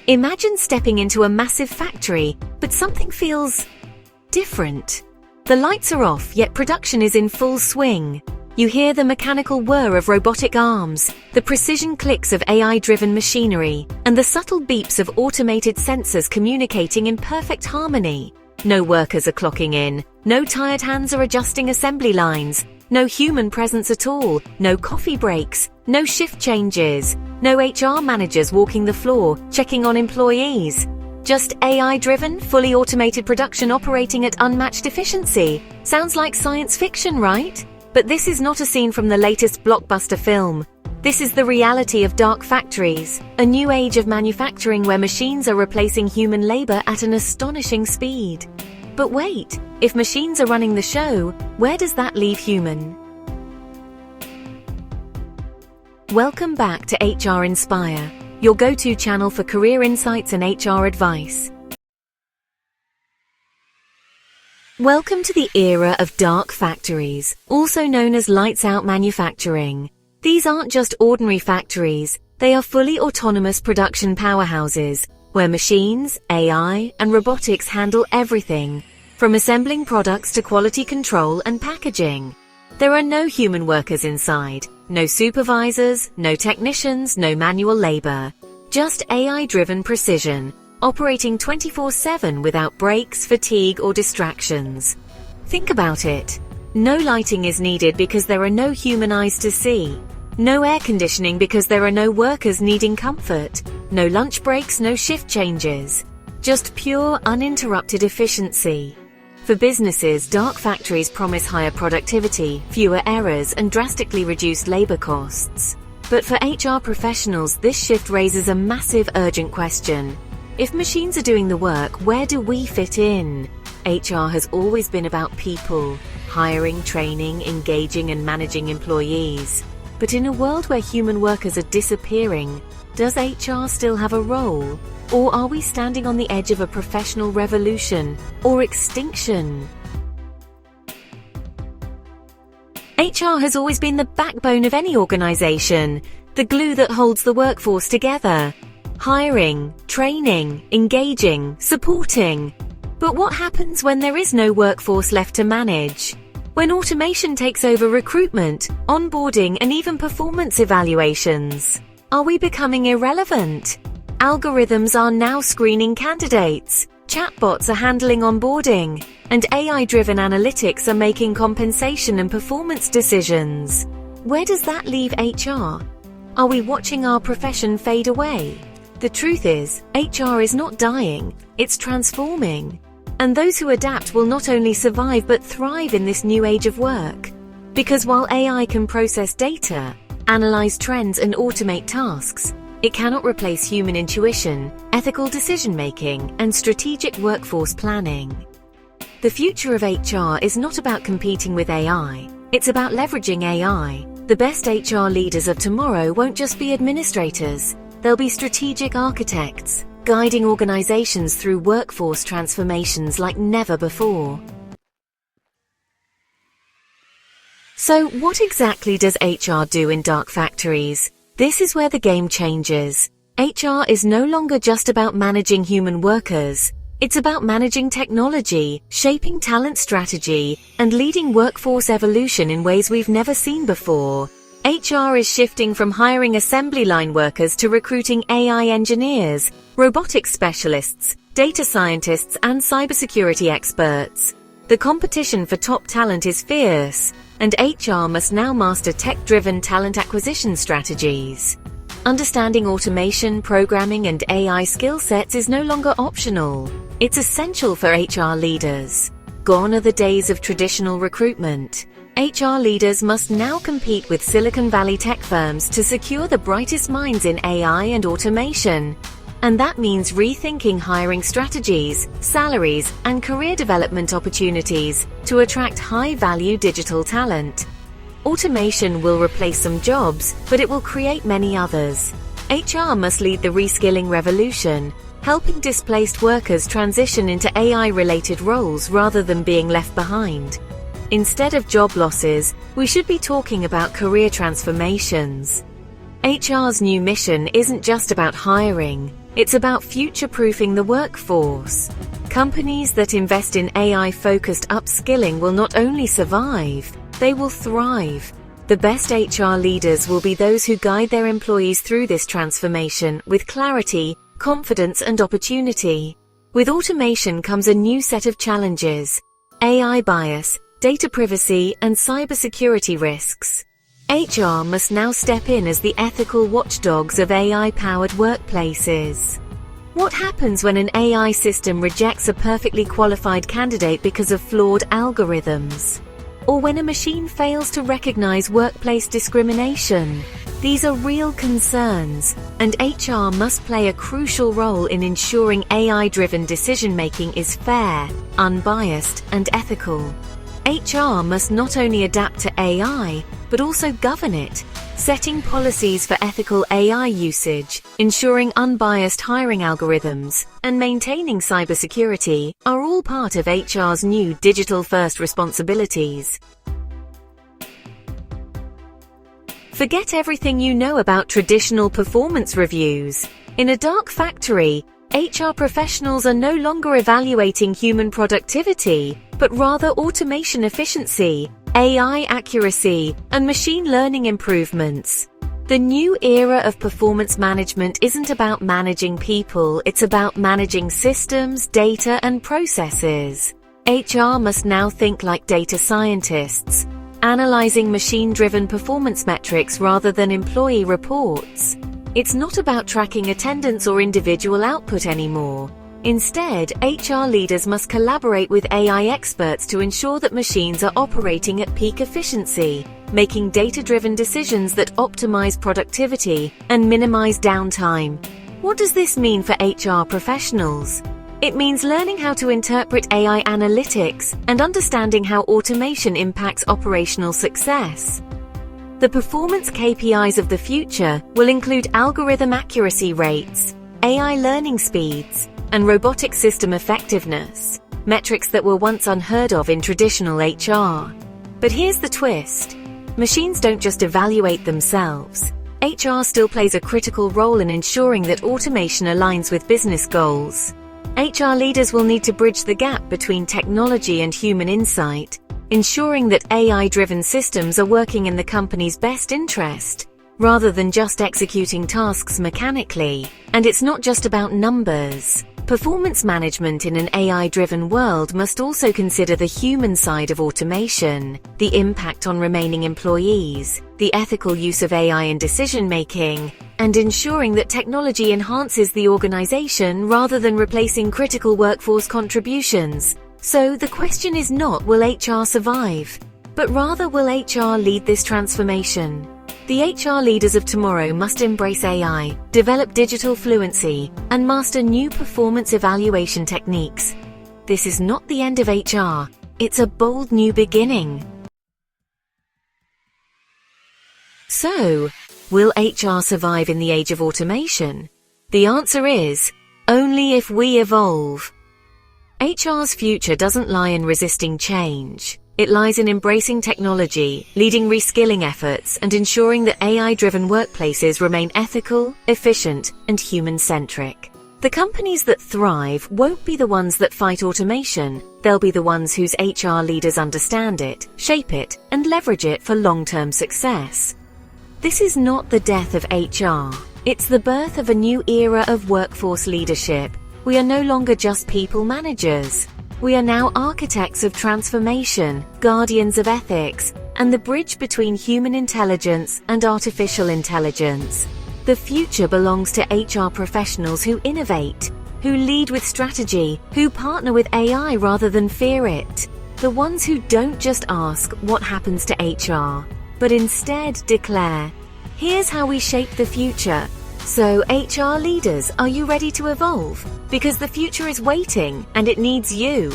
Imagine stepping into a massive factory, but something feels different. The lights are off, yet production is in full swing. You hear the mechanical whir of robotic arms, the precision clicks of AI-driven machinery, and the subtle beeps of automated sensors communicating in perfect harmony. No workers are clocking in, no tired hands are adjusting assembly lines, no human presence at all, no coffee breaks, no shift changes, no HR managers walking the floor, checking on employees. Just AI-driven, fully automated production operating at unmatched efficiency. Sounds like science fiction, right? But this is not a scene from the latest blockbuster film. This is the reality of dark factories, a new age of manufacturing where machines are replacing human labor at an astonishing speed. But wait, if machines are running the show, where does that leave human? Welcome back to HR Inspire, your go-to channel for career insights and HR advice. Welcome to the era of dark factories, also known as lights-out manufacturing. These aren't just ordinary factories, they are fully autonomous production powerhouses, where machines, AI, and robotics handle everything, from assembling products to quality control and packaging. There are no human workers inside, no supervisors, no technicians, no manual labor. Just AI-driven precision, operating 24/7 without breaks, fatigue, or distractions. Think about it. No lighting is needed because there are no human eyes to see. No air conditioning because there are no workers needing comfort. No lunch breaks, no shift changes. Just pure, uninterrupted efficiency. For businesses, dark factories promise higher productivity, fewer errors, and drastically reduced labor costs. But for HR professionals, this shift raises a massive, urgent question. If machines are doing the work, where do we fit in? HR has always been about people, hiring, training, engaging, and managing employees. But in a world where human workers are disappearing, does HR still have a role? Or are we standing on the edge of a professional revolution or extinction? HR has always been the backbone of any organization, the glue that holds the workforce together. Hiring, training, engaging, supporting. But what happens when there is no workforce left to manage? When automation takes over recruitment, onboarding, and even performance evaluations? Are we becoming irrelevant? Algorithms are now screening candidates, chatbots are handling onboarding, and AI-driven analytics are making compensation and performance decisions. Where does that leave HR? Are we watching our profession fade away? The truth is, HR is not dying, it's transforming. And those who adapt will not only survive but thrive in this new age of work. Because while AI can process data, analyze trends, and automate tasks, it cannot replace human intuition, ethical decision-making, and strategic workforce planning. The future of HR is not about competing with AI, it's about leveraging AI. The best HR leaders of tomorrow won't just be administrators, they'll be strategic architects, guiding organizations through workforce transformations like never before. So, what exactly does HR do in dark factories? This is where the game changes. HR is no longer just about managing human workers. It's about managing technology, shaping talent strategy, and leading workforce evolution in ways we've never seen before. HR is shifting from hiring assembly line workers to recruiting AI engineers, robotics specialists, data scientists, and cybersecurity experts. The competition for top talent is fierce, and HR must now master tech-driven talent acquisition strategies. Understanding automation, programming, and AI skill sets is no longer optional. It's essential for HR leaders. Gone are the days of traditional recruitment. HR leaders must now compete with Silicon Valley tech firms to secure the brightest minds in AI and automation. And that means rethinking hiring strategies, salaries, and career development opportunities to attract high-value digital talent. Automation will replace some jobs, but it will create many others. HR must lead the reskilling revolution, helping displaced workers transition into AI-related roles rather than being left behind. Instead of job losses, we should be talking about career transformations. HR's new mission isn't just about hiring. It's about future-proofing the workforce. Companies that invest in AI-focused upskilling will not only survive, they will thrive. The best HR leaders will be those who guide their employees through this transformation with clarity, confidence, and opportunity. With automation comes a new set of challenges: AI bias, data privacy, and cybersecurity risks. HR must now step in as the ethical watchdogs of AI-powered workplaces. What happens when an AI system rejects a perfectly qualified candidate because of flawed algorithms? Or when a machine fails to recognize workplace discrimination? These are real concerns, and HR must play a crucial role in ensuring AI-driven decision-making is fair, unbiased, and ethical. HR must not only adapt to AI, but also govern it, setting policies for ethical AI usage, ensuring unbiased hiring algorithms, and maintaining cybersecurity are all part of HR's new digital-first responsibilities. Forget everything you know about traditional performance reviews. In a dark factory, HR professionals are no longer evaluating human productivity, but rather automation efficiency, AI accuracy, and machine learning improvements. The new era of performance management isn't about managing people, it's about managing systems, data, and processes. HR must now think like data scientists, analyzing machine-driven performance metrics rather than employee reports. It's not about tracking attendance or individual output anymore. Instead, HR leaders must collaborate with AI experts to ensure that machines are operating at peak efficiency, making data-driven decisions that optimize productivity and minimize downtime. What does this mean for HR professionals? It means learning how to interpret AI analytics and understanding how automation impacts operational success. The performance KPIs of the future will include algorithm accuracy rates, AI learning speeds, and robotic system effectiveness, metrics that were once unheard of in traditional HR. But here's the twist. Machines don't just evaluate themselves. HR still plays a critical role in ensuring that automation aligns with business goals. HR leaders will need to bridge the gap between technology and human insight, ensuring that AI-driven systems are working in the company's best interest, rather than just executing tasks mechanically. And it's not just about numbers. Performance management in an AI-driven world must also consider the human side of automation, the impact on remaining employees, the ethical use of AI in decision-making, and ensuring that technology enhances the organization rather than replacing critical workforce contributions. So the question is not, will HR survive? But rather, will HR lead this transformation? The HR leaders of tomorrow must embrace AI, develop digital fluency, and master new performance evaluation techniques. This is not the end of HR, it's a bold new beginning. So, will HR survive in the age of automation? The answer is, only if we evolve. HR's future doesn't lie in resisting change. It lies in embracing technology, leading reskilling efforts, and ensuring that AI-driven workplaces remain ethical, efficient, and human-centric. The companies that thrive won't be the ones that fight automation. They'll be the ones whose HR leaders understand it, shape it, and leverage it for long-term success. This is not the death of HR. It's the birth of a new era of workforce leadership. We are no longer just people managers. We are now architects of transformation, guardians of ethics, and the bridge between human intelligence and artificial intelligence. The future belongs to HR professionals who innovate, who lead with strategy, who partner with AI rather than fear it. The ones who don't just ask what happens to HR, but instead declare, here's how we shape the future. So HR leaders, are you ready to evolve? Because the future is waiting and it needs you.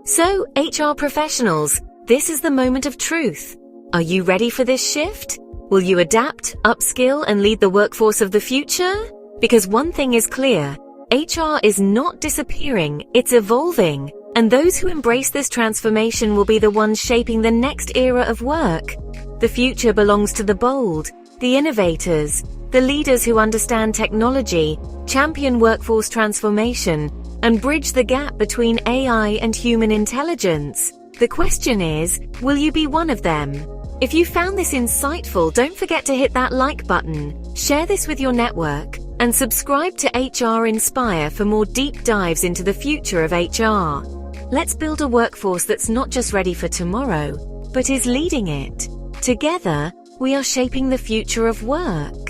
So HR professionals, this is the moment of truth. Are you ready for this shift? Will you adapt, upskill, and lead the workforce of the future? Because one thing is clear, HR is not disappearing, it's evolving. And those who embrace this transformation will be the ones shaping the next era of work. The future belongs to the bold, The innovators, the leaders who understand technology, champion workforce transformation, and bridge the gap between AI and human intelligence. The question is, will you be one of them? If you found this insightful, don't forget to hit that like button, share this with your network, and subscribe to HR Inspire for more deep dives into the future of HR. Let's build a workforce that's not just ready for tomorrow, but is leading it. Together, we are shaping the future of work.